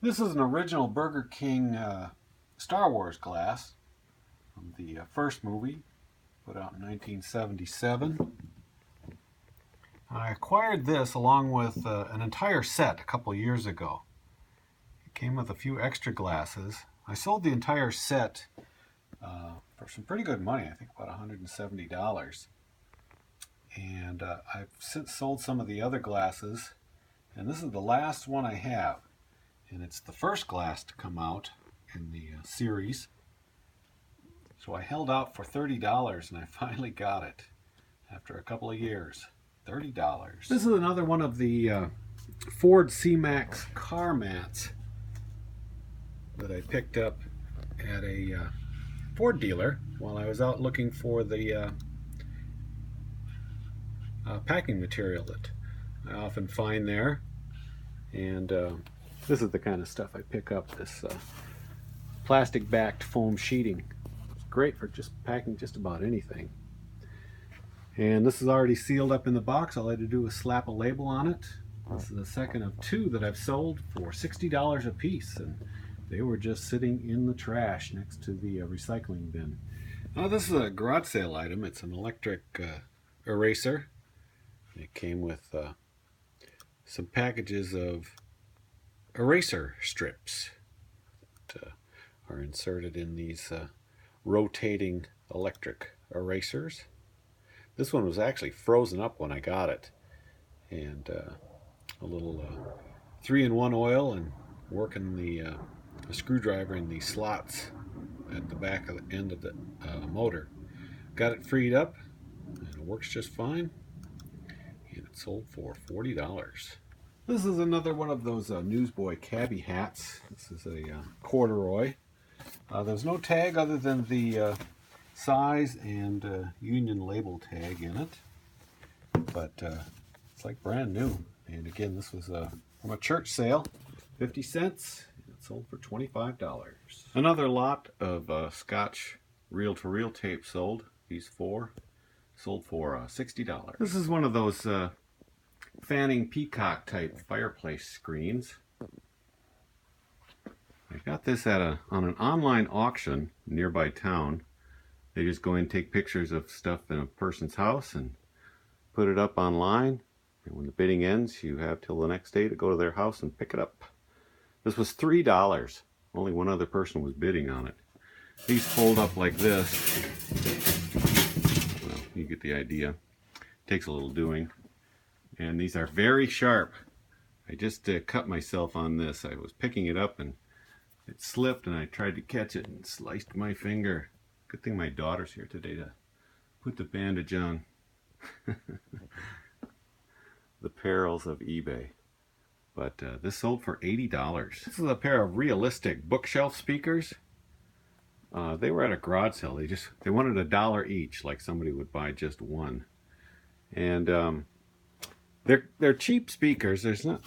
This is an original Burger King Star Wars glass from the first movie, put out in 1977. I acquired this along with an entire set a couple years ago. It came with a few extra glasses. I sold the entire set for some pretty good money, I think about $170. And I've since sold some of the other glasses, and this is the last one I have. And it's the first glass to come out in the series. So I held out for $30 and I finally got it after a couple of years. $30. This is another one of the Ford CMax car mats that I picked up at a Ford dealer while I was out looking for the packing material that I often find there. And this is the kind of stuff I pick up, this plastic backed foam sheeting. It's great for just packing just about anything. And this is already sealed up in the box. All I had to do was slap a label on it. This is the second of two that I've sold for $60 a piece, and they were just sitting in the trash next to the recycling bin. Now this is a garage sale item. It's an electric eraser. It came with some packages of eraser strips that are inserted in these rotating electric erasers. This one was actually frozen up when I got it, and a little 3-in-1 oil and working the a screwdriver in the slots at the back of the end of the motor. Got it freed up, and it works just fine, and it sold for $40. This is another one of those Newsboy Cabbie hats. This is a corduroy. There's no tag other than the size and union label tag in it, but it's like brand new. And again, this was from a church sale, 50 cents. It sold for $25. Another lot of Scotch reel-to-reel tape sold. These four sold for $60. This is one of those fanning peacock type fireplace screens. I got this at on an online auction nearby town. They just go and take pictures of stuff in a person's house and put it up online. And when the bidding ends, you have till the next day to go to their house and pick it up. This was $3. Only one other person was bidding on it. These fold up like this. Well, you get the idea. Takes a little doing. And these are very sharp. I just cut myself on this. I was picking it up and it slipped, and I tried to catch it and sliced my finger. Good thing my daughter's here today to put the bandage on. The perils of eBay. But this sold for $80. This is a pair of realistic bookshelf speakers. They were at a garage sale. They wanted $1 each, like somebody would buy just one. And they're cheap speakers. There's not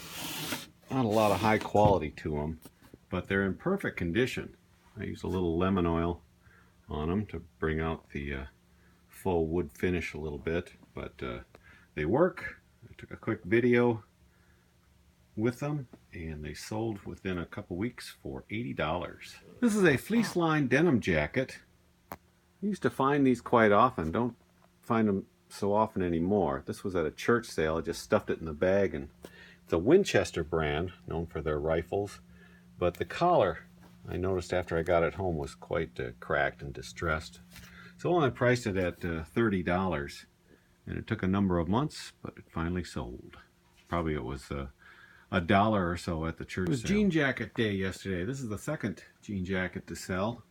a lot of high quality to them, but they're in perfect condition. I used a little lemon oil on them to bring out the full wood finish a little bit, but they work. I took a quick video with them, and they sold within a couple weeks for $80. This is a fleece lined denim jacket. I used to find these quite often. Don't find them so often anymore. This was at a church sale. I just stuffed it in the bag, and it's a Winchester brand known for their rifles, but the collar, I noticed after I got it home, was quite cracked and distressed. So I priced it at $30, and it took a number of months, but it finally sold. Probably it was $1 or so at the church sale. It was jean jacket day yesterday. This is the second jean jacket to sell,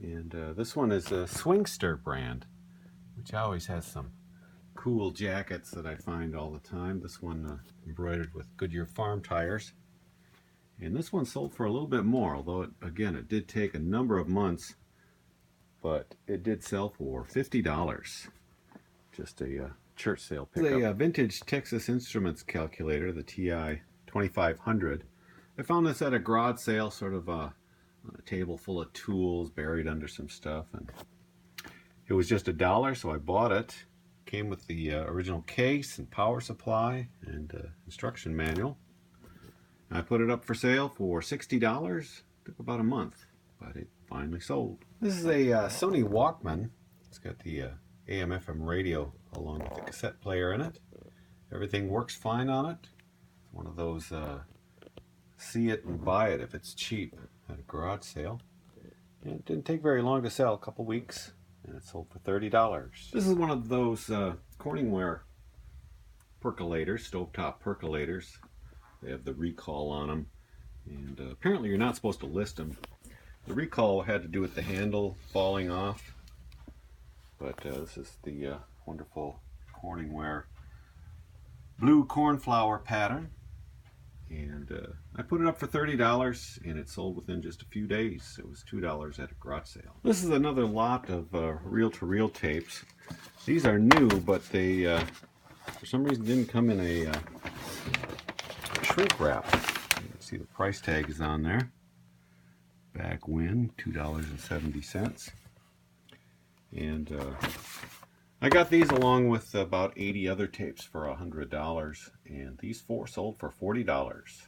and this one is a Swingster brand, which always has some cool jackets that I find all the time. This one embroidered with Goodyear farm tires. And this one sold for a little bit more, although it did take a number of months, but it did sell for $50. Just a church sale pickup. It's a vintage Texas Instruments calculator, the TI 2500. I found this at a garage sale, sort of on a table full of tools buried under some stuff, and it was just $1, so I bought it. Came with the original case and power supply and instruction manual. I put it up for sale for $60. Took about a month, but it finally sold. This is a Sony Walkman. It's got the AM/FM radio along with the cassette player in it. Everything works fine on it. It's one of those see it and buy it if it's cheap at a garage sale. And it didn't take very long to sell, a couple weeks, and it sold for $30. This is one of those Corningware percolators, stovetop percolators. They have the recall on them, and apparently you're not supposed to list them. The recall had to do with the handle falling off, but this is the wonderful Corningware blue cornflower pattern, and I put it up for $30, and it sold within just a few days. It was $2 at a garage sale. This is another lot of reel-to-reel tapes. These are new, but they for some reason didn't come in a shrink wrap. You can see the price tag is on there. Back when, $2.70. And I got these along with about 80 other tapes for $100, and these 4 sold for $40.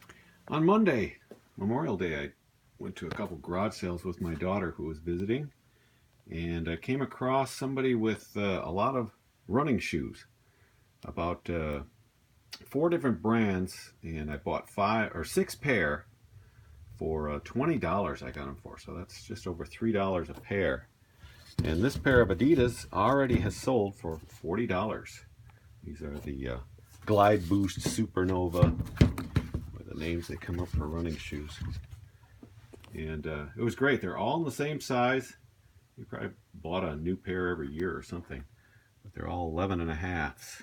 On Monday, Memorial Day, I went to a couple garage sales with my daughter who was visiting, and I came across somebody with a lot of running shoes, about 4 different brands, and I bought 5 or 6 pair for $20. I got them for, so that's just over $3 a pair. And this pair of Adidas already has sold for $40. These are the Glide Boost Supernova, or the names that come up for running shoes. And it was great. They're all in the same size. You probably bought a new pair every year or something, but they're all 11.5s.